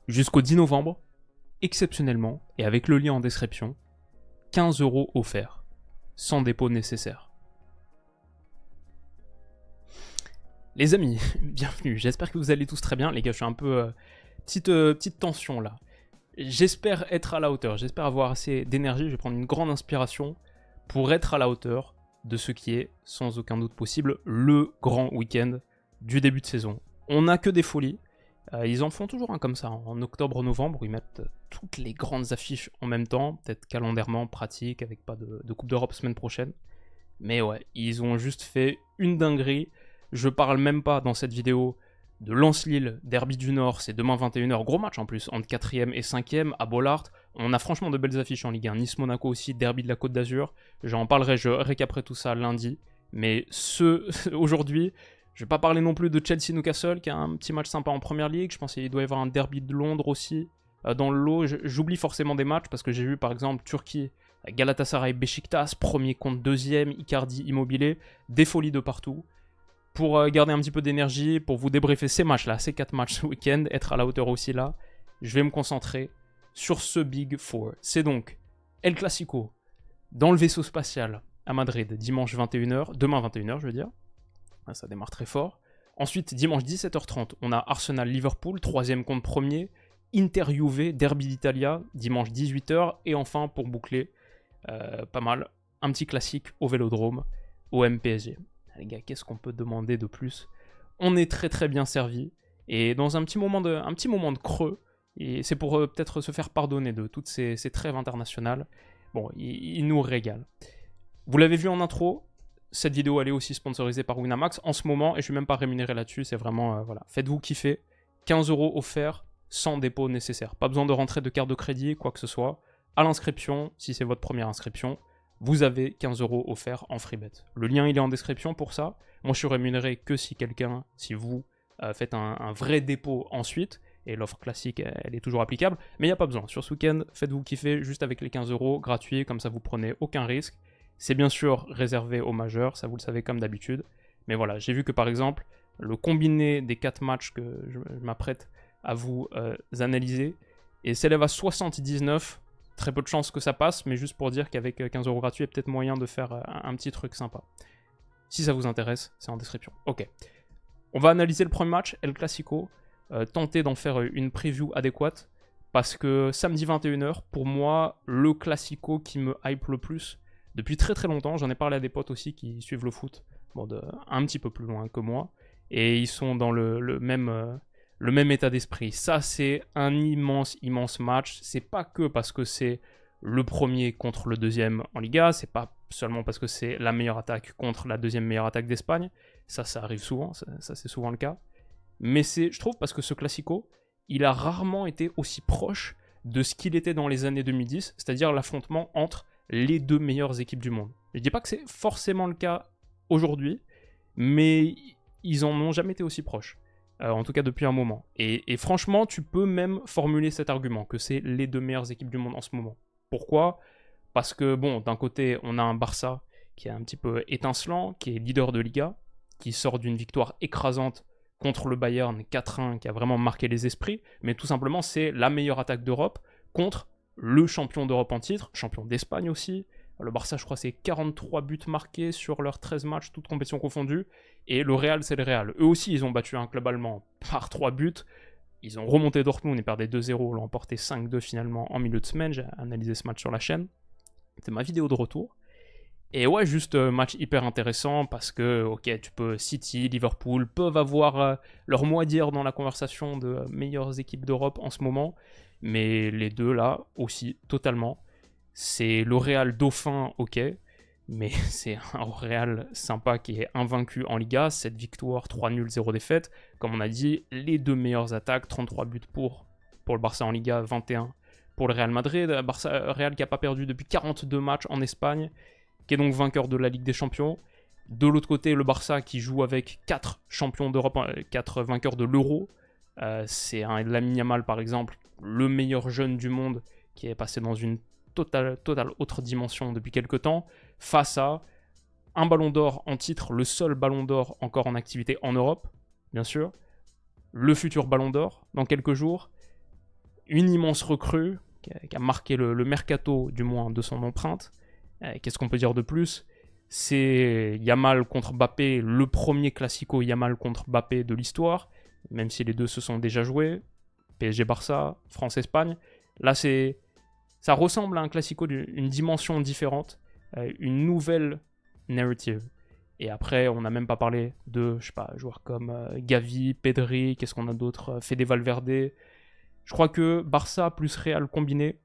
Jusqu'au 10 novembre, exceptionnellement, et avec le lien en description, 15 € offerts, sans dépôt nécessaire. Les amis, bienvenue, j'espère que vous allez tous très bien. Les gars, je suis un peu... petite tension là. J'espère être à la hauteur, j'espère avoir assez d'énergie, je vais prendre une grande inspiration pour être à la hauteur de ce qui est, sans aucun doute possible, le grand week-end du début de saison. On n'a que des folies, ils en font toujours un comme ça, en octobre-novembre, où ils mettent toutes les grandes affiches en même temps, peut-être calendairement pratique, avec pas de Coupe d'Europe semaine prochaine. Mais ouais, ils ont juste fait une dinguerie. Je parle même pas dans cette vidéo de Lens-Lille, Derby du Nord, c'est demain 21h, gros match en plus, entre 4ème et 5ème à Bollaert. On a franchement de belles affiches en Ligue 1, Nice-Monaco aussi, Derby de la Côte d'Azur. J'en parlerai, je récaperai tout ça lundi. Mais aujourd'hui, je vais pas parler non plus de Chelsea-Newcastle, qui a un petit match sympa en Première Ligue. Je pense qu'il doit y avoir un Derby de Londres aussi dans le lot. J'oublie forcément des matchs, parce que j'ai vu par exemple Turquie, Galatasaray-Beşiktaş, premier contre deuxième, Icardi Immobilier, des folies de partout. Pour garder un petit peu d'énergie, pour vous débriefer ces matchs-là, ces 4 matchs ce week-end, être à la hauteur aussi là, je vais me concentrer sur ce Big Four. C'est donc El Clasico, dans le vaisseau spatial à Madrid, dimanche 21h, demain 21h je veux dire, ça démarre très fort. Ensuite, dimanche 17h30, on a Arsenal-Liverpool, 3ème contre 1er, Inter-Juve, Derby d'Italia, dimanche 18h, et enfin, pour boucler, pas mal, un petit classique au Vélodrome, au MPSG. Les gars, qu'est-ce qu'on peut demander de plus? On est très très bien servi. Et dans un petit moment de creux, et c'est pour peut-être se faire pardonner de toutes ces trêves internationales, bon, il nous régale. Vous l'avez vu en intro, cette vidéo elle est aussi sponsorisée par Winamax en ce moment, et je suis même pas rémunéré là-dessus, c'est vraiment, voilà, faites-vous kiffer. 15 € offerts, sans dépôt nécessaire. Pas besoin de rentrer de carte de crédit, quoi que ce soit. À l'inscription, si c'est votre première inscription, vous avez 15 € offerts en free bet. Le lien il est en description pour ça. Moi je suis rémunéré que si vous faites un vrai dépôt ensuite, et l'offre classique elle est toujours applicable, mais il n'y a pas besoin. Sur ce week-end, faites-vous kiffer juste avec les 15 € gratuits, comme ça vous prenez aucun risque. C'est bien sûr réservé aux majeurs, ça vous le savez comme d'habitude. Mais voilà, j'ai vu que par exemple, le combiné des 4 matchs que je m'apprête à vous analyser, et s'élève à 79. Très peu de chances que ça passe, mais juste pour dire qu'avec 15 € gratuits, il y a peut-être moyen de faire un petit truc sympa. Si ça vous intéresse, c'est en description. Ok. On va analyser le premier match, El Clasico. Tenter d'en faire une preview adéquate. Parce que samedi 21h, pour moi, le Clasico qui me hype le plus depuis très très longtemps. J'en ai parlé à des potes aussi qui suivent le foot, bon, un petit peu plus loin que moi. Et ils sont dans le même état d'esprit. Ça, c'est un immense match. C'est pas que parce que c'est le premier contre le deuxième en Liga, c'est pas seulement parce que c'est la meilleure attaque contre la deuxième meilleure attaque d'Espagne. Ça arrive souvent, ça c'est souvent le cas. Mais c'est, je trouve, parce que ce Classico, il a rarement été aussi proche de ce qu'il était dans les années 2010, c'est-à-dire l'affrontement entre les deux meilleures équipes du monde. Je dis pas que c'est forcément le cas aujourd'hui, mais ils en ont jamais été aussi proches. En tout cas depuis un moment. Et franchement, tu peux même formuler cet argument, que c'est les deux meilleures équipes du monde en ce moment. Pourquoi? Parce que, bon, d'un côté, on a un Barça qui est un petit peu étincelant, qui est leader de Liga, qui sort d'une victoire écrasante contre le Bayern 4-1, qui a vraiment marqué les esprits, mais tout simplement, c'est la meilleure attaque d'Europe contre le champion d'Europe en titre, champion d'Espagne aussi. Le Barça, je crois, c'est 43 buts marqués sur leurs 13 matchs, toutes compétitions confondues. Et le Real, c'est le Real. Eux aussi, ils ont battu un club allemand par 3 buts. Ils ont remonté Dortmund, ils perdaient 2-0, l'ont emporté 5-2 finalement en milieu de semaine. J'ai analysé ce match sur la chaîne. C'était ma vidéo de retour. Et ouais, juste match hyper intéressant parce que, ok, City, Liverpool peuvent avoir leur mot à dire dans la conversation de meilleures équipes d'Europe en ce moment. Mais les deux là aussi, totalement. C'est le Real dauphin, ok, mais c'est un Real sympa qui est invaincu en Liga, 7 victoires, 3 nuls, 0 défaites. Comme on a dit, les deux meilleures attaques, 33 buts pour le Barça en Liga, 21 pour le Real Madrid. Real qui n'a pas perdu depuis 42 matchs en Espagne, qui est donc vainqueur de la Ligue des Champions. De l'autre côté, le Barça qui joue avec 4 champions d'Europe, 4 vainqueurs de l'Euro. C'est un Lamine Yamal par exemple, le meilleur jeune du monde qui est passé dans une totale autre dimension depuis quelques temps, face à un ballon d'or en titre, le seul ballon d'or encore en activité en Europe, bien sûr, le futur ballon d'or dans quelques jours, une immense recrue qui a marqué le mercato, du moins de son empreinte. Qu'est-ce qu'on peut dire de plus? C'est Yamal contre Mbappé, le premier classico Yamal contre Mbappé de l'histoire, même si les deux se sont déjà joués. PSG-Barça, France-Espagne. Là, ça ressemble à un classico d'une dimension différente, une nouvelle narrative. Et après, on n'a même pas parlé de, je sais pas, joueurs comme Gavi, Pedri, qu'est-ce qu'on a d'autre, Fede Valverde. Je crois que Barça plus Real combiné,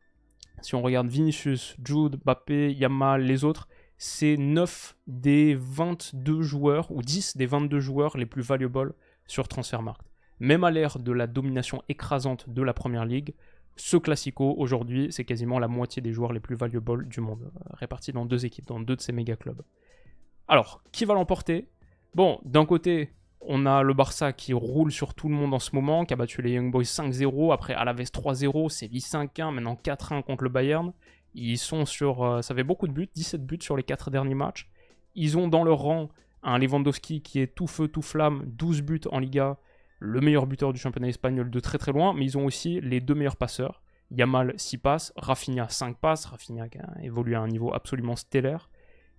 si on regarde Vinicius, Jude, Mbappé, Yamal, les autres, c'est 9 des 22 joueurs, ou 10 des 22 joueurs les plus valuables sur Transfermarkt. Même à l'ère de la domination écrasante de la Première Ligue, ce classico, aujourd'hui, c'est quasiment la moitié des joueurs les plus valuables du monde, répartis dans 2 équipes, dans 2 de ces méga clubs. Alors, qui va l'emporter? Bon, d'un côté, on a le Barça qui roule sur tout le monde en ce moment, qui a battu les Young Boys 5-0, après Alaves 3-0, Séville 5-1, maintenant 4-1 contre le Bayern. Ils sont sur... ça fait beaucoup de buts, 17 buts sur les 4 derniers matchs. Ils ont dans leur rang un Lewandowski qui est tout feu, tout flamme, 12 buts en Liga, le meilleur buteur du championnat espagnol de très très loin, mais ils ont aussi les 2 meilleurs passeurs. Yamal 6 passes, Rafinha 5 passes, Rafinha qui a évolué à un niveau absolument stellaire.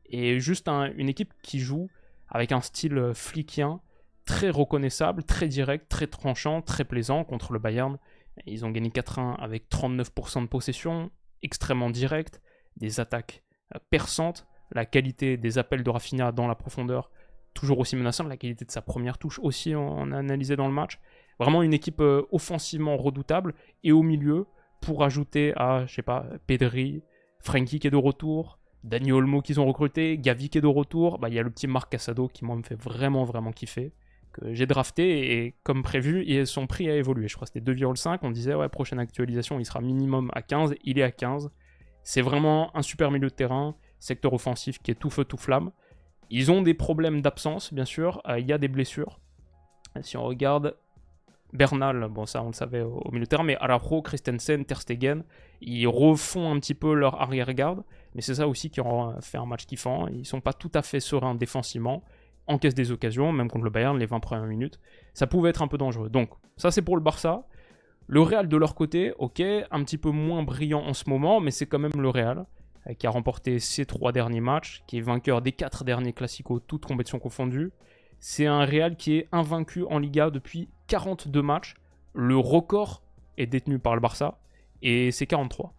Et juste une équipe qui joue avec un style flickien, très reconnaissable, très direct, très tranchant, très plaisant contre le Bayern. Ils ont gagné 4-1 avec 39% de possession, extrêmement direct, des attaques perçantes, la qualité des appels de Rafinha dans la profondeur, toujours aussi menaçante, la qualité de sa première touche aussi, on a analysé dans le match. Vraiment une équipe offensivement redoutable, et au milieu, pour ajouter à, je sais pas, Pedri, Frenkie qui est de retour, Dani Olmo qu'ils ont recruté, Gavi qui est de retour, il y a le petit Marc Casado qui moi me fait vraiment vraiment kiffer, que j'ai drafté et comme prévu, et son prix a évolué. Je crois que c'était 2,5, on disait ouais, prochaine actualisation il sera minimum à 15, il est à 15. C'est vraiment un super milieu de terrain, secteur offensif qui est tout feu tout flamme. Ils ont des problèmes d'absence bien sûr, il y a des blessures. Si on regarde Bernal, bon ça on le savait au milieu de terrain, mais Araujo, Christensen, Ter Stegen, ils refont un petit peu leur arrière-garde, mais c'est ça aussi qui aura fait un match kiffant. Ils sont pas tout à fait sereins défensivement, encaissent des occasions, même contre le Bayern, les 20 premières minutes, ça pouvait être un peu dangereux. Donc ça c'est pour le Barça. Le Real de leur côté, ok, un petit peu moins brillant en ce moment, mais c'est quand même le Real qui a remporté ses 3 derniers matchs, qui est vainqueur des 4 derniers classicos, toutes compétitions confondues. C'est un Real qui est invaincu en Liga depuis 42 matchs. Le record est détenu par le Barça et c'est 43.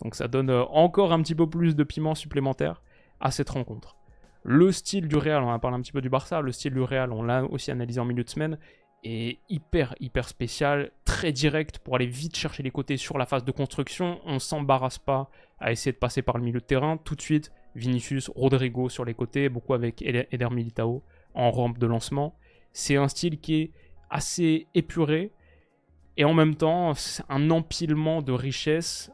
Donc ça donne encore un petit peu plus de piment supplémentaire à cette rencontre. Le style du Real, on a parlé un petit peu du Barça, le style du Real, on l'a aussi analysé en milieu de semaine, est hyper spécial, très direct pour aller vite chercher les côtés sur la phase de construction. On ne s'embarrasse pas à essayer de passer par le milieu de terrain. Tout de suite, Vinicius, Rodrigo sur les côtés, beaucoup avec Eder Militao en rampe de lancement. C'est un style qui est assez épuré et en même temps c'est un empilement de richesses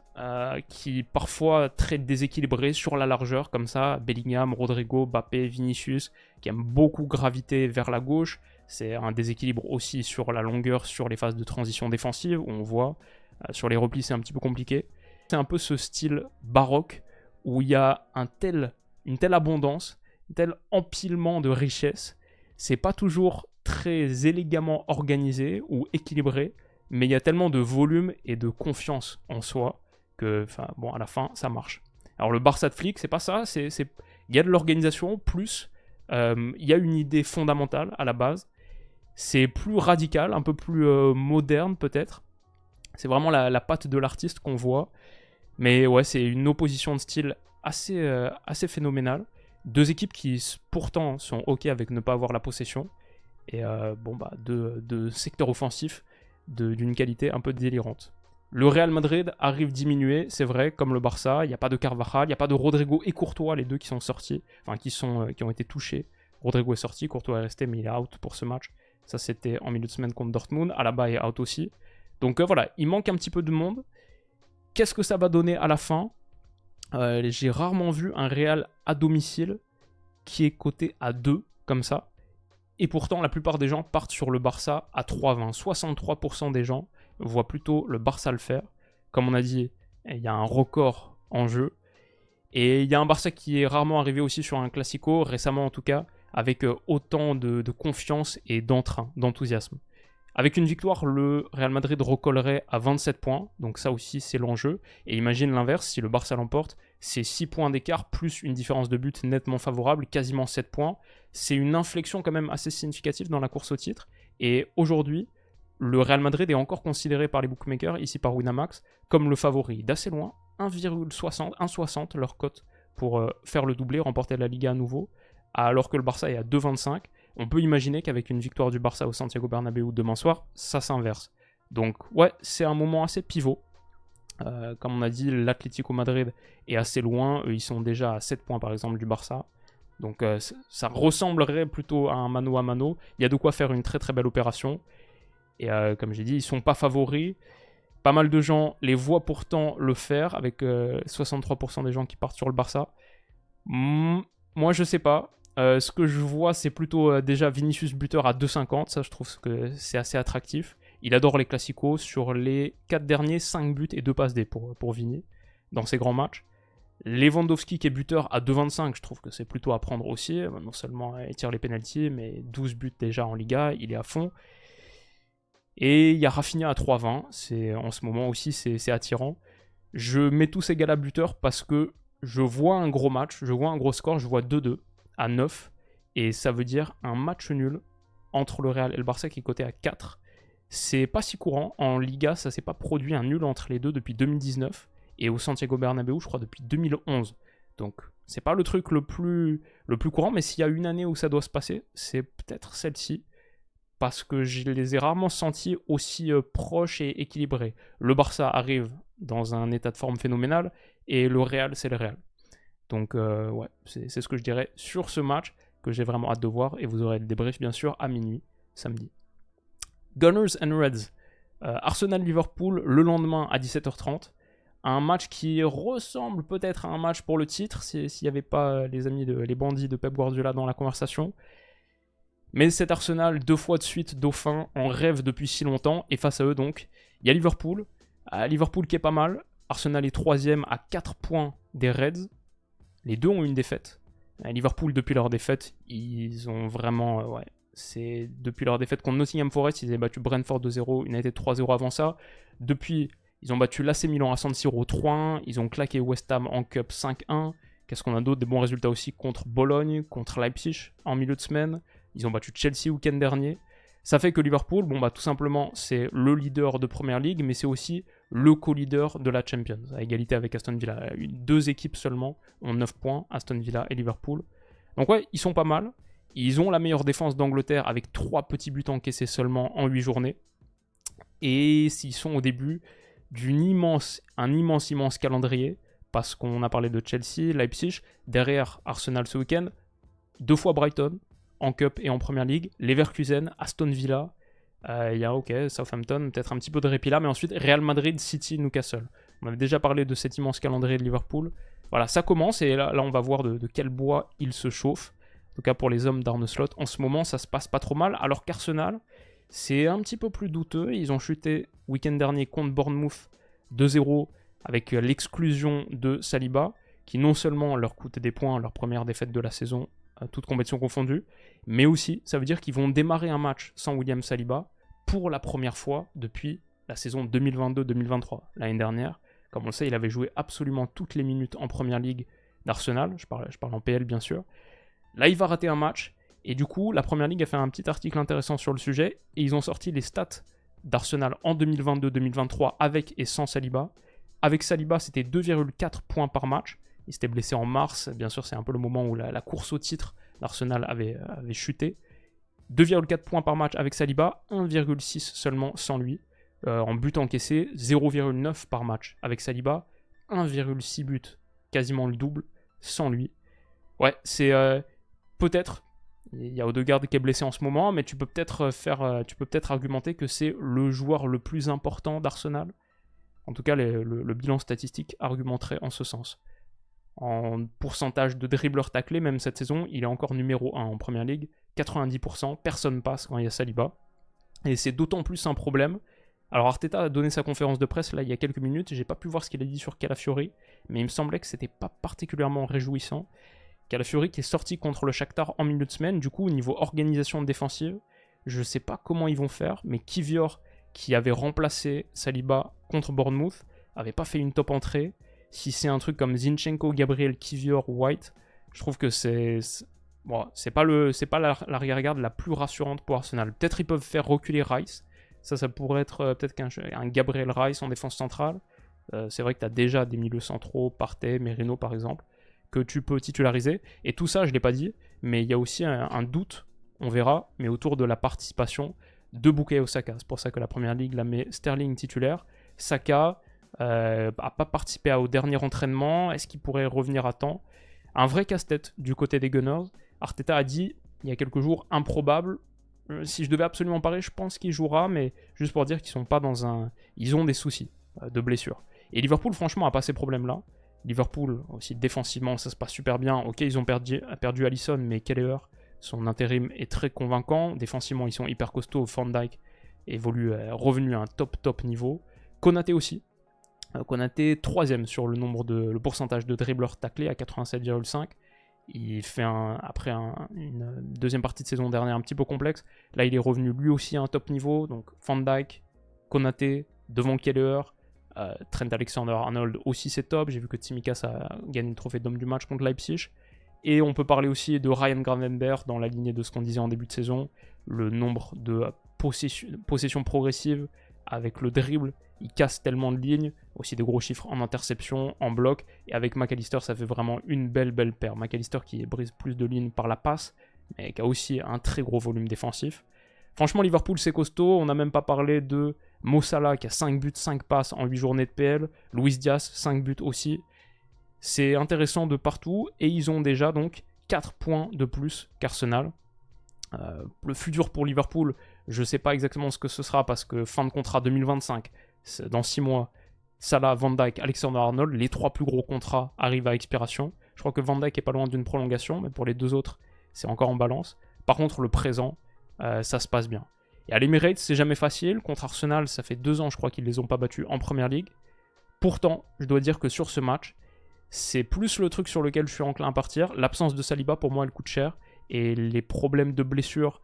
qui parfois très déséquilibré sur la largeur comme ça. Bellingham, Rodrigo, Mbappé, Vinicius qui aiment beaucoup graviter vers la gauche. C'est un déséquilibre aussi sur la longueur, sur les phases de transition défensive où on voit sur les replis c'est un petit peu compliqué. C'est un peu ce style baroque où il y a une telle abondance, un tel empilement de richesses. C'est pas toujours très élégamment organisé ou équilibré, mais il y a tellement de volume et de confiance en soi que, à la fin, ça marche. Alors le Barça de flic, c'est pas ça, il y a de l'organisation, plus il y a une idée fondamentale à la base. C'est plus radical, un peu plus moderne peut-être. C'est vraiment la patte de l'artiste qu'on voit. Mais ouais, c'est une opposition de style assez phénoménale. 2 équipes qui pourtant sont ok avec ne pas avoir la possession. Et de secteurs offensifs d'une qualité un peu délirante. Le Real Madrid arrive diminué, c'est vrai, comme le Barça. Il n'y a pas de Carvajal, il n'y a pas de Rodrigo et Courtois, les deux qui sont sortis, qui ont été touchés. Rodrigo est sorti, Courtois est resté, mais il est out pour ce match. Ça, c'était en milieu de semaine contre Dortmund. Alaba est out aussi. Donc voilà, il manque un petit peu de monde. Qu'est-ce que ça va donner à la fin ? J'ai rarement vu un Real à domicile qui est coté à 2, comme ça. Et pourtant, la plupart des gens partent sur le Barça à 3,20. 63% des gens voient plutôt le Barça le faire. Comme on a dit, il y a un record en jeu. Et il y a un Barça qui est rarement arrivé aussi sur un Classico, récemment en tout cas, avec autant de confiance et d'entrain, d'enthousiasme. Avec une victoire, le Real Madrid recollerait à 27 points, donc ça aussi c'est l'enjeu. Et imagine l'inverse, si le Barça l'emporte, c'est 6 points d'écart plus une différence de but nettement favorable, quasiment 7 points. C'est une inflexion quand même assez significative dans la course au titre. Et aujourd'hui, le Real Madrid est encore considéré par les bookmakers, ici par Winamax, comme le favori d'assez loin, 1,60 leur cote pour faire le doublé, remporter la Liga à nouveau, alors que le Barça est à 2,25. On peut imaginer qu'avec une victoire du Barça au Santiago Bernabéu demain soir, ça s'inverse. Donc ouais, c'est un moment assez pivot. Comme on a dit, l'Atlético Madrid est assez loin. Eux, ils sont déjà à 7 points par exemple du Barça. Donc ça ressemblerait plutôt à un mano à mano. Il y a de quoi faire une très très belle opération. Et comme j'ai dit, ils sont pas favoris. Pas mal de gens les voient pourtant le faire, avec 63% des gens qui partent sur le Barça. Moi, je sais pas. Ce que je vois, c'est plutôt déjà Vinicius buteur à 2,50. Ça, je trouve que c'est assez attractif. Il adore les classicos. Sur les 4 derniers, 5 buts et 2 passes D pour Vini dans ses grands matchs. Lewandowski qui est buteur à 2,25, je trouve que c'est plutôt à prendre aussi. Non seulement il tire les pénaltys, mais 12 buts déjà en Liga, il est à fond. Et il y a Rafinha à 3,20. En ce moment aussi, c'est attirant. Je mets tous ces gars-là buteurs parce que je vois un gros match, je vois un gros score, je vois 2-2 à 9. Et ça veut dire un match nul entre le Real et le Barça qui est coté à 4. C'est pas si courant. En Liga, ça s'est pas produit un nul entre les deux depuis 2019. Et au Santiago Bernabéu, je crois, depuis 2011. Donc, c'est pas le truc le plus courant, mais s'il y a une année où ça doit se passer, c'est peut-être celle-ci. Parce que je les ai rarement sentis aussi proches et équilibrés. Le Barça arrive dans un état de forme phénoménal, et le Real, c'est le Real. Donc, ouais, c'est ce que je dirais sur ce match, que j'ai vraiment hâte de voir, et vous aurez le débrief, bien sûr, à minuit, samedi. Gunners and Reds. Arsenal-Liverpool, le lendemain à 17h30. Un match qui ressemble peut-être à un match pour le titre, s'il n'y avait pas les bandits de Pep Guardiola dans la conversation. Mais cet Arsenal, 2 fois de suite dauphin, en rêve depuis si longtemps, et face à eux donc, il y a Liverpool. Liverpool qui est pas mal. Arsenal est 3ème à 4 points des Reds. Les deux ont une défaite. Liverpool, depuis leur défaite, ils ont vraiment... c'est depuis leur défaite contre Nottingham Forest, ils avaient battu Brentford 2-0, United 3-0 avant ça. Depuis, ils ont battu l'AC Milan à San Siro 3-1, ils ont claqué West Ham en Cup 5-1. Qu'est-ce qu'on a d'autre? Des bons résultats aussi contre Bologne, contre Leipzig en milieu de semaine. Ils ont battu Chelsea week-end dernier. Ça fait que Liverpool, tout simplement, c'est le leader de Premier League, mais c'est aussi le co-leader de la Champions, à égalité avec Aston Villa. 2 équipes seulement ont 9 points, Aston Villa et Liverpool. Donc ouais, ils sont pas mal. Ils ont la meilleure défense d'Angleterre avec 3 petits buts encaissés seulement en 8 journées. Et s'ils sont au début d'un immense calendrier, parce qu'on a parlé de Chelsea, Leipzig, derrière Arsenal ce week-end, 2 fois Brighton, en Cup et en Premier League, Leverkusen, Aston Villa, il y a Southampton, peut-être un petit peu de répit là, mais ensuite Real Madrid, City, Newcastle. On avait déjà parlé de cet immense calendrier de Liverpool. Voilà, ça commence, et là on va voir de quel bois il se chauffe. En tout cas pour les hommes d'Arne Slot, en ce moment ça se passe pas trop mal, alors qu'Arsenal, c'est un petit peu plus douteux. Ils ont chuté week-end dernier contre Bournemouth 2-0 avec l'exclusion de Saliba, qui non seulement leur coûte des points, leur première défaite de la saison, toutes compétitions confondues, mais aussi ça veut dire qu'ils vont démarrer un match sans William Saliba pour la première fois depuis la saison 2022-2023. L'année dernière, comme on le sait, il avait joué absolument toutes les minutes en Première Ligue d'Arsenal, je parle en PL bien sûr. Là il va rater un match, et du coup la Première Ligue a fait un petit article intéressant sur le sujet, et ils ont sorti les stats d'Arsenal en 2022-2023 avec et sans Saliba. Avec Saliba, c'était 2,4 points par match. Il s'était blessé en mars, bien sûr c'est un peu le moment où la course au titre d'Arsenal avait chuté. 2,4 points par match avec Saliba, 1,6 seulement sans lui. En but encaissé, 0,9 par match avec Saliba, 1,6 buts, quasiment le double, sans lui. Ouais, c'est peut-être, il y a Odegaard qui est blessé en ce moment, mais tu peux peut-être argumenter que c'est le joueur le plus important d'Arsenal. En tout cas, le bilan statistique argumenterait en ce sens. En pourcentage de dribbleurs taclés, même cette saison, il est encore numéro 1 en Première Ligue. 90%, personne passe quand il y a Saliba. Et c'est d'autant plus un problème. Alors Arteta a donné sa conférence de presse là il y a quelques minutes, j'ai pas pu voir ce qu'il a dit sur Calafiori, mais il me semblait que c'était pas particulièrement réjouissant. Calafiori qui est sorti contre le Shakhtar en milieu de semaine, du coup au niveau organisation défensive, je sais pas comment ils vont faire, mais Kivior, qui avait remplacé Saliba contre Bournemouth, avait pas fait une top entrée. Si c'est un truc comme Zinchenko, Gabriel, Kivior, White, je trouve que bon, c'est pas l'arrière-garde la plus rassurante pour Arsenal. Peut-être ils peuvent faire reculer Rice. Ça pourrait être peut-être qu'un Gabriel Rice en défense centrale. C'est vrai que tu as déjà des milieux centraux, Partey, Merino par exemple, que tu peux titulariser. Et tout ça, je ne l'ai pas dit, mais il y a aussi un doute, on verra, mais autour de la participation de Bukayo Saka. C'est pour ça que la Première Ligue la met Sterling titulaire. Saka n'a pas participé au dernier entraînement. Est-ce qu'il pourrait revenir à temps? Un vrai casse-tête du côté des Gunners. Arteta a dit, il y a quelques jours, improbable. Si je devais absolument parier, je pense qu'il jouera, mais juste pour dire qu'ils sont pas dans un... Ils ont des soucis de blessure. Et Liverpool, franchement, a pas ces problèmes-là. Liverpool, aussi défensivement, ça se passe super bien. Ok, ils ont perdu Alisson, mais Kelleher, son intérim est très convaincant. Défensivement, ils sont hyper costauds. Van Dijk évolue, revenu à un top niveau. Konaté aussi. Konaté, 3ème sur le pourcentage de dribbleurs taclés à 87,5. Il fait après une deuxième partie de saison dernière un petit peu complexe. Là, il est revenu lui aussi à un top niveau. Donc Van Dijk, Konaté, devant Kelleher. Trent Alexander-Arnold aussi c'est top. J'ai vu que Tsimikas a gagné le trophée d'homme du match contre Leipzig. Et on peut parler aussi de Ryan Gravenberch dans la lignée de ce qu'on disait en début de saison. Le nombre de possessions progressives avec le dribble, il casse tellement de lignes. Aussi des gros chiffres en interception, en bloc. Et avec McAllister, ça fait vraiment une belle paire. McAllister qui brise plus de lignes par la passe, mais qui a aussi un très gros volume défensif. Franchement, Liverpool, c'est costaud. On n'a même pas parlé de Mo Salah qui a 5 buts, 5 passes en 8 journées de PL. Luis Diaz, 5 buts aussi. C'est intéressant de partout. Et ils ont déjà donc 4 points de plus qu'Arsenal. Le futur pour Liverpool, je ne sais pas exactement ce que ce sera parce que fin de contrat 2025, dans 6 mois, Salah, Van Dijk, Alexander-Arnold, les 3 plus gros contrats arrivent à expiration. Je crois que Van Dijk est pas loin d'une prolongation, mais pour les 2 autres, c'est encore en balance. Par contre, le présent, ça se passe bien. Et à l'Emirates, c'est jamais facile. Contre Arsenal, ça fait 2 ans, je crois qu'ils les ont pas battus en Première Ligue. Pourtant, je dois dire que sur ce match, c'est plus le truc sur lequel je suis enclin à partir. L'absence de Saliba, pour moi, elle coûte cher. Et les problèmes de blessure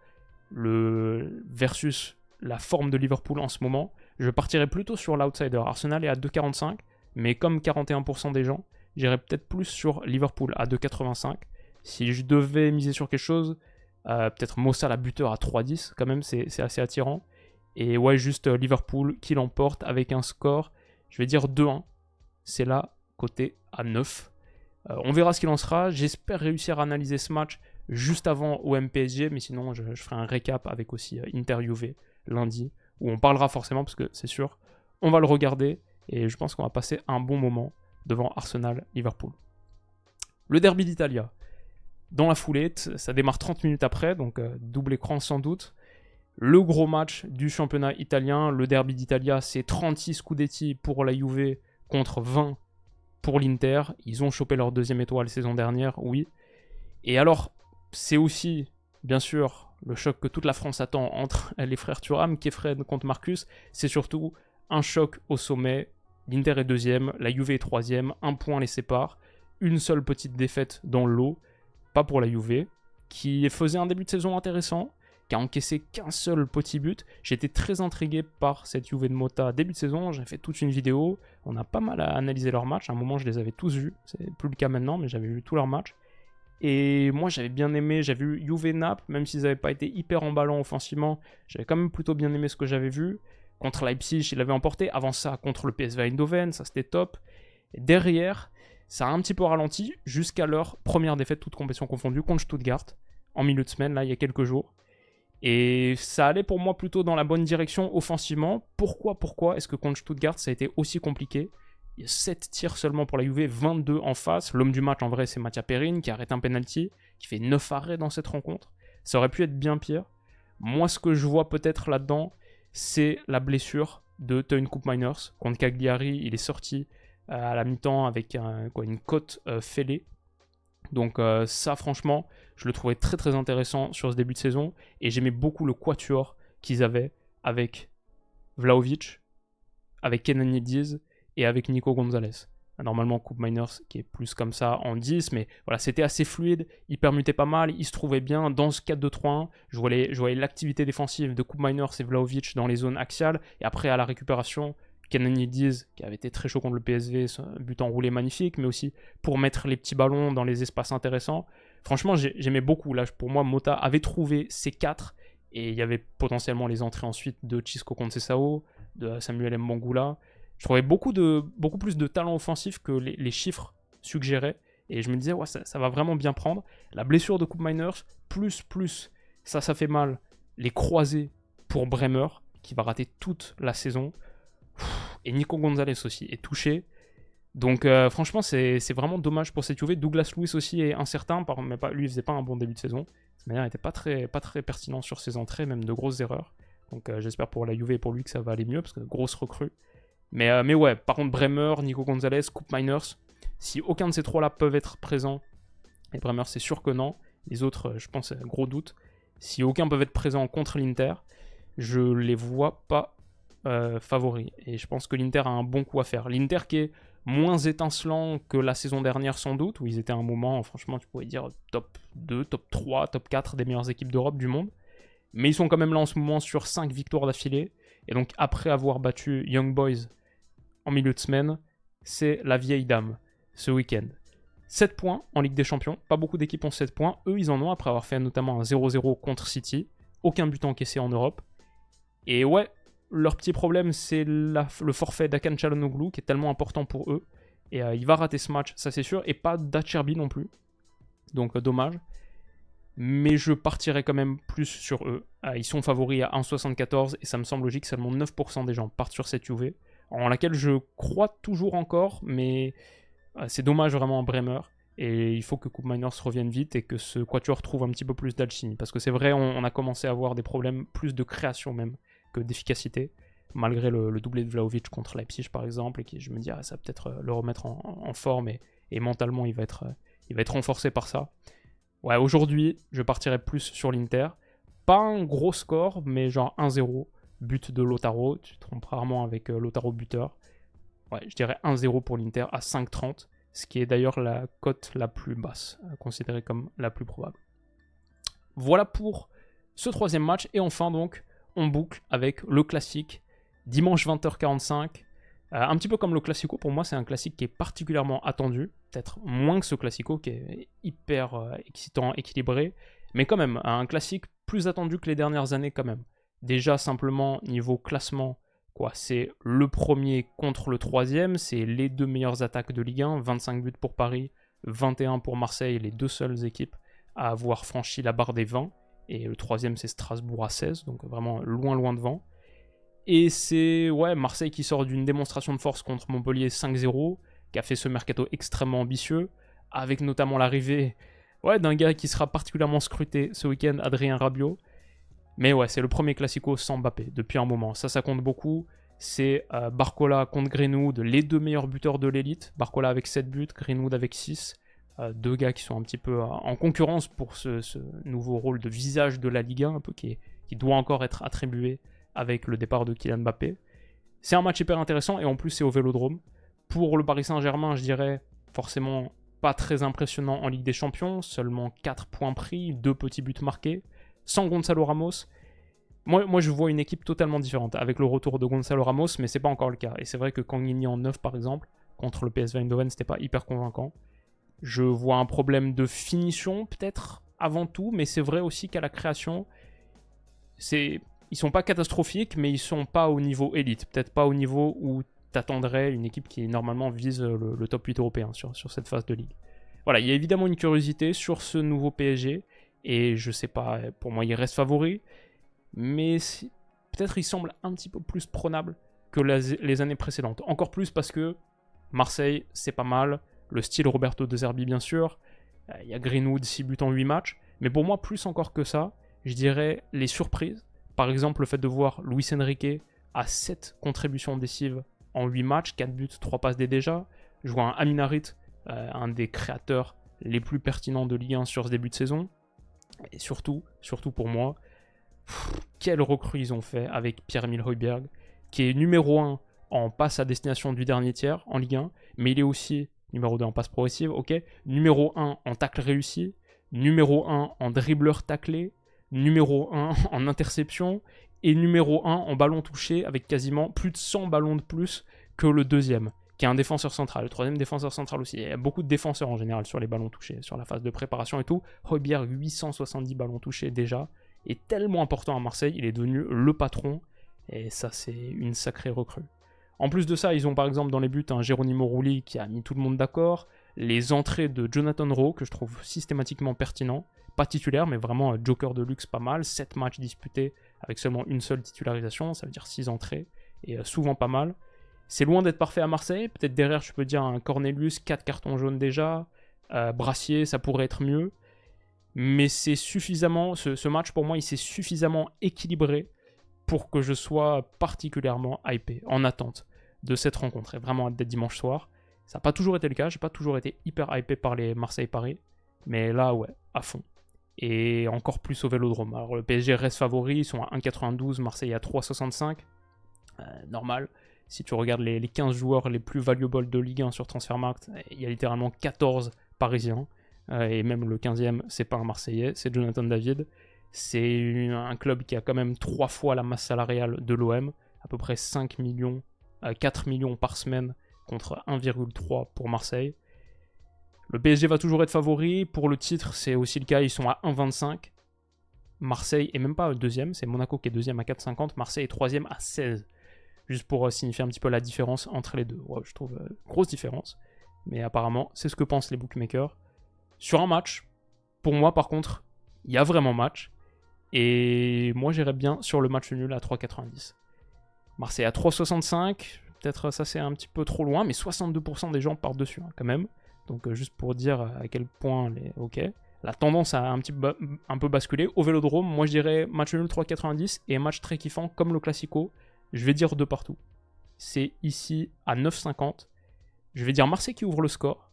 versus la forme de Liverpool en ce moment, je partirais plutôt sur l'outsider. Arsenal est à 2,45, mais comme 41% des gens, j'irais peut-être plus sur Liverpool à 2,85. Si je devais miser sur quelque chose, peut-être Mo Salah buteur à 3,10, quand même, c'est assez attirant. Et ouais, juste Liverpool qui l'emporte avec un score, je vais dire 2-1. C'est là, côté à 9. On verra ce qu'il en sera. J'espère réussir à analyser ce match juste avant OM PSG, mais sinon je ferai un récap avec aussi Inter Juve lundi, où on parlera forcément, parce que c'est sûr, on va le regarder, et je pense qu'on va passer un bon moment devant Arsenal-Liverpool. Le derby d'Italia, dans la foulée, ça démarre 30 minutes après, donc double écran sans doute. Le gros match du championnat italien, le derby d'Italia, c'est 36 scudetti pour la Juve contre 20 pour l'Inter. Ils ont chopé leur 2e étoile saison dernière, oui. Et alors, c'est aussi, bien sûr, le choc que toute la France attend entre les frères Thuram, Kefren contre Marcus. C'est surtout un choc au sommet. L'Inter est 2e, la Juve est 3e, 1 point les sépare. Une seule petite défaite dans le lot, pas pour la Juve, qui faisait un début de saison intéressant, qui a encaissé qu'un seul petit but. J'étais très intrigué par cette Juve de Motta début de saison, j'ai fait toute une vidéo, on a pas mal à analyser leurs matchs, à un moment je les avais tous vus, c'est plus le cas maintenant, mais j'avais vu tous leurs matchs. Et moi j'avais bien aimé, j'avais vu Juve-Naples, même s'ils n'avaient pas été hyper emballants offensivement, j'avais quand même plutôt bien aimé ce que j'avais vu. Contre Leipzig, il avait emporté, avant ça contre le PSV Eindhoven, ça c'était top. Et derrière, ça a un petit peu ralenti jusqu'à leur première défaite, toute compétition confondue, contre Stuttgart, en milieu de semaine, là, il y a quelques jours. Et ça allait pour moi plutôt dans la bonne direction offensivement. Pourquoi est-ce que contre Stuttgart, ça a été aussi compliqué? Il y a 7 tirs seulement pour la Juve, 22 en face. L'homme du match, en vrai, c'est Mattia Perin, qui arrête un penalty, qui fait 9 arrêts dans cette rencontre. Ça aurait pu être bien pire. Moi, ce que je vois peut-être là-dedans, c'est la blessure de Teun Koopmeiners. Contre Cagliari, il est sorti à la mi-temps avec une côte fêlée. Donc ça, franchement, je le trouvais très très intéressant sur ce début de saison. Et j'aimais beaucoup le quatuor qu'ils avaient avec Vlahovic, avec Kenan Yildiz et avec Nico Gonzalez. Normalement, Koopmeiners qui est plus comme ça en 10, mais voilà, c'était assez fluide, il permutait pas mal, il se trouvait bien dans ce 4-2-3-1. Je voyais l'activité défensive de Koopmeiners et Vlahovic dans les zones axiales, et après à la récupération, Kenan Yildiz, qui avait été très chaud contre le PSV, but enroulé magnifique, mais aussi pour mettre les petits ballons dans les espaces intéressants. Franchement, j'aimais beaucoup. Là, pour moi, Mota avait trouvé ces 4, et il y avait potentiellement les entrées ensuite de Chisco Conceição, de Samuel Mbangula. Je trouvais beaucoup plus de talent offensif que les chiffres suggéraient. Et je me disais, ouais, ça va vraiment bien prendre. La blessure de Koopmeiners, plus, ça fait mal. Les croisés pour Bremer, qui va rater toute la saison. Et Nico Gonzalez aussi est touché. Donc franchement, c'est vraiment dommage pour cette Juve. Douglas Luiz aussi est incertain, mais lui, il faisait pas un bon début de saison. De toute manière, il n'était pas très pertinent sur ses entrées, même de grosses erreurs. Donc j'espère pour la Juve et pour lui que ça va aller mieux, parce que grosse recrue. Mais ouais, par contre, Bremer, Nico Gonzalez, Koopmeiners, si aucun de ces trois-là peuvent être présents, et Bremer, c'est sûr que non, les autres, je pense, gros doute. Si aucun peuvent être présents contre l'Inter, je les vois pas favoris. Et je pense que l'Inter a un bon coup à faire. L'Inter qui est moins étincelant que la saison dernière, sans doute, où ils étaient à un moment, franchement, tu pourrais dire top 2, top 3, top 4 des meilleures équipes d'Europe du monde. Mais ils sont quand même là en ce moment sur 5 victoires d'affilée. Et donc, après avoir battu Young Boys en milieu de semaine, c'est la vieille dame ce week-end. 7 points en Ligue des Champions, pas beaucoup d'équipes ont 7 points, eux ils en ont après avoir fait notamment un 0-0 contre City, aucun but encaissé en Europe. Et ouais, leur petit problème c'est le forfait d'Hakan Çalhanoğlu qui est tellement important pour eux, et il va rater ce match, ça c'est sûr, et pas d'Acerbi non plus, donc dommage. Mais je partirai quand même plus sur eux. Ils sont favoris à 1,74 et ça me semble logique, seulement 9% des gens partent sur cette Juve, en laquelle je crois toujours encore, mais c'est dommage vraiment en Bremer. Et il faut que Koopmeiners revienne vite et que ce quatuor trouve un petit peu plus d'alchimie. Parce que c'est vrai, on a commencé à avoir des problèmes plus de création même que d'efficacité, malgré le doublé de Vlahovic contre Leipzig par exemple, et qui je me dis, ça va peut-être le remettre en forme, et mentalement il va être renforcé par ça. Ouais, aujourd'hui, je partirai plus sur l'Inter. Pas un gros score, mais genre 1-0. But de Lautaro, tu te trompes rarement avec Lautaro buteur. Ouais, je dirais 1-0 pour l'Inter à 5,30, ce qui est d'ailleurs la cote la plus basse, considérée comme la plus probable. Voilà pour ce troisième match, et enfin donc, on boucle avec le classique, dimanche 20h45. Un petit peu comme le Classico, pour moi c'est un classique qui est particulièrement attendu, peut-être moins que ce Classico qui est hyper excitant, équilibré, mais quand même, un classique plus attendu que les dernières années quand même. Déjà simplement niveau classement, c'est le premier contre le troisième, c'est les deux meilleures attaques de Ligue 1, 25 buts pour Paris, 21 pour Marseille, les deux seules équipes à avoir franchi la barre des 20, et le troisième c'est Strasbourg à 16, donc vraiment loin devant. Et c'est Marseille qui sort d'une démonstration de force contre Montpellier 5-0, qui a fait ce mercato extrêmement ambitieux, avec notamment l'arrivée d'un gars qui sera particulièrement scruté ce week-end, Adrien Rabiot. Mais ouais, c'est le premier Classico sans Mbappé depuis un moment. Ça compte beaucoup. C'est Barcola contre Greenwood, les deux meilleurs buteurs de l'élite. Barcola avec 7 buts, Greenwood avec 6. Deux gars qui sont un petit peu en concurrence pour ce nouveau rôle de visage de la Ligue 1, un peu qui doit encore être attribué avec le départ de Kylian Mbappé. C'est un match hyper intéressant, et en plus c'est au Vélodrome. Pour le Paris Saint-Germain, je dirais forcément pas très impressionnant en Ligue des Champions, seulement 4 points pris, 2 petits buts marqués, sans Gonzalo Ramos. Moi je vois une équipe totalement différente avec le retour de Gonzalo Ramos, mais c'est pas encore le cas. Et c'est vrai que Kangini en 9 par exemple, contre le PSV Eindhoven, c'était pas hyper convaincant. Je vois un problème de finition peut-être avant tout, mais c'est vrai aussi qu'à la création, ils sont pas catastrophiques, mais ils sont pas au niveau élite. Peut-être pas au niveau où t'attendrais une équipe qui normalement vise le top 8 européen sur cette phase de ligue. Voilà, il y a évidemment une curiosité sur ce nouveau PSG, et je sais pas, pour moi il reste favori, mais peut-être il semble un petit peu plus prenable que les années précédentes. Encore plus parce que Marseille, c'est pas mal, le style Roberto De Zerbi bien sûr, il y a Greenwood 6 buts en 8 matchs, mais pour moi plus encore que ça, je dirais les surprises. Par exemple, le fait de voir Luis Enrique à 7 contributions décisives en 8 matchs, 4 buts, 3 passes D déjà. Je vois un Amin Harit, un des créateurs les plus pertinents de Ligue 1 sur ce début de saison. Et surtout pour moi, quelle recrue ils ont fait avec Pierre-Emile Højbjerg, qui est numéro 1 en passe à destination du dernier tiers en Ligue 1, mais il est aussi numéro 2 en passe progressive, ok, numéro 1 en tacle réussi, numéro 1 en dribbleur taclé, numéro 1 en interception, et numéro 1 en ballon touché, avec quasiment plus de 100 ballons de plus que le deuxième, qui est un défenseur central, le troisième défenseur central aussi. Il y a beaucoup de défenseurs en général sur les ballons touchés, sur la phase de préparation et tout. Højbjerg, 870 ballons touchés déjà, est tellement important à Marseille, il est devenu le patron, et ça c'est une sacrée recrue. En plus de ça, ils ont par exemple dans les buts un Geronimo Rulli qui a mis tout le monde d'accord, les entrées de Jonathan Rowe que je trouve systématiquement pertinent, pas titulaire mais vraiment joker de luxe pas mal, 7 matchs disputés avec seulement une seule titularisation, ça veut dire 6 entrées, et souvent pas mal. C'est loin d'être parfait à Marseille, peut-être derrière je peux dire un Cornelius, 4 cartons jaunes déjà, Brassier ça pourrait être mieux, mais c'est suffisamment, ce match pour moi il s'est suffisamment équilibré pour que je sois particulièrement hypé, en attente de cette rencontre, et vraiment hâte d'être dimanche soir. Ça n'a pas toujours été le cas, j'ai pas toujours été hyper hypé par les Marseille-Paris, mais là ouais, à fond. Et encore plus au Vélodrome. Alors le PSG reste favori, ils sont à 1,92, Marseille à 3,65, normal. Si tu regardes les 15 joueurs les plus valuables de Ligue 1 sur Transfermarkt, il y a littéralement 14 Parisiens, et même le 15e, c'est pas un Marseillais, c'est Jonathan David. C'est un club qui a quand même 3 fois la masse salariale de l'OM, à peu près 5 millions, 4 millions par semaine contre 1,3 pour Marseille. Le PSG va toujours être favori, pour le titre c'est aussi le cas, ils sont à 1,25. Marseille est même pas deuxième, c'est Monaco qui est deuxième à 4,50, Marseille est troisième à 16. Juste pour signifier un petit peu la différence entre les deux. Ouais, je trouve grosse différence, mais apparemment c'est ce que pensent les bookmakers. Sur un match, pour moi par contre, il y a vraiment match. Et moi, j'irais bien sur le match nul à 3,90. Marseille à 3,65. Peut-être ça, c'est un petit peu trop loin, mais 62% des gens partent dessus, hein, quand même. Donc, juste pour dire à quel point ok. La tendance a un peu basculé. Au Vélodrome, moi, je dirais match nul 3,90 et match très kiffant comme le Classico. Je vais dire 2 partout. C'est ici à 9,50. Je vais dire Marseille qui ouvre le score.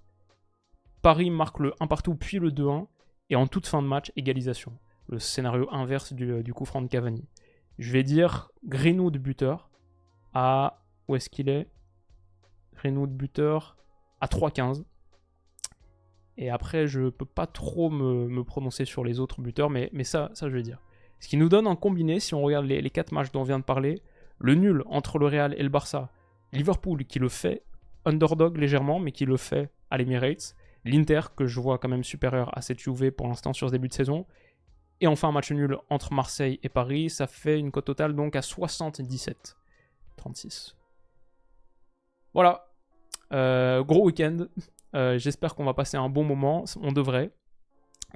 Paris marque le 1 partout, puis le 2-1. Et en toute fin de match, égalisation. Le scénario inverse du coup franc de Cavani. Je vais dire Greenwood buteur à... Où est-ce qu'il est, Greenwood buteur à 3,15. Et après, je peux pas trop me prononcer sur les autres buteurs, mais ça je vais dire. Ce qui nous donne un combiné, si on regarde les 4 matchs dont on vient de parler, le nul entre le Real et le Barça, Liverpool qui le fait, underdog légèrement, mais qui le fait à l'Emirates, l'Inter que je vois quand même supérieur à cette Juve pour l'instant sur ce début de saison, et enfin un match nul entre Marseille et Paris, ça fait une cote totale donc à 77,36. Voilà, gros week-end, j'espère qu'on va passer un bon moment, on devrait,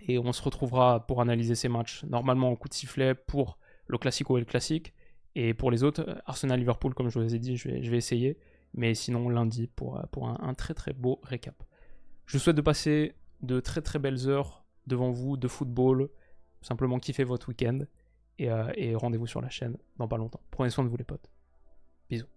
et on se retrouvera pour analyser ces matchs, normalement au coup de sifflet pour le Classico et le Classique, et pour les autres, Arsenal-Liverpool comme je vous ai dit, je vais essayer, mais sinon lundi pour un très très beau récap. Je vous souhaite de passer de très très belles heures devant vous de football, simplement kiffez votre week-end, et rendez-vous sur la chaîne dans pas longtemps. Prenez soin de vous les potes. Bisous.